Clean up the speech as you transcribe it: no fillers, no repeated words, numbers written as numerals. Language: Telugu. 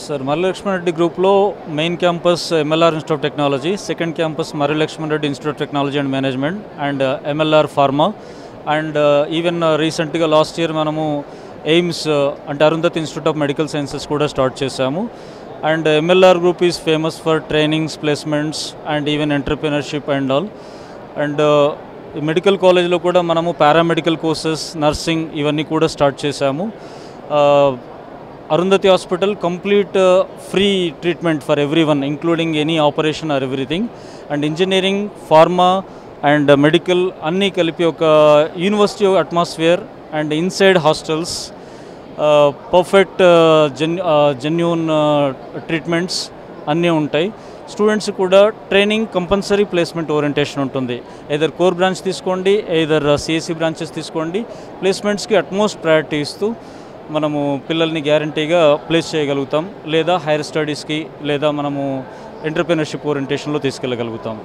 సార్ మర్రి లక్ష్మణ్ రెడ్డి గ్రూప్లో main campus MLR institute of technology, second campus Marri Laxman Reddy institute of technology and management and MLR pharma and even రీసెంట్గా లాస్ట్ ఇయర్ మనము ఎయిమ్స్ అంటే Arundhati institute of medical sciences కూడా స్టార్ట్ చేశాము. And MLR group is famous for trainings, placements and even entrepreneurship and all. And medical కాలేజ్లో కూడా మనము పారామెడికల్ కోర్సెస్, నర్సింగ్ ఇవన్నీ కూడా స్టార్ట్ చేశాము. Arundhati Hospital complete free treatment for everyone, including any operation or everything. And engineering, pharma and medical anni kalipi oka university atmosphere and inside hostels, perfect genuine treatments anni untai. Students కూడా ట్రైనింగ్, కంపల్సరీ ప్లేస్మెంట్ ఓరియంటేషన్ ఉంటుంది. either కోర్ బ్రాంచ్ తీసుకోండి, either సిఎస్సి బ్రాంచెస్ తీసుకోండి, ప్లేస్మెంట్స్కి అట్మోస్ట్ ప్రయారిటీ ఇస్తూ మనము పిల్లల్ని గ్యారంటీగా ప్లేస్ చేయగలుగుతాం, లేదా హైయర్ స్టడీస్కి లేదా మనము ఎంటర్ప్రెన్యూర్షిప్ ఓరియంటేషన్లో తీసుకెళ్ళగలుగుతాం.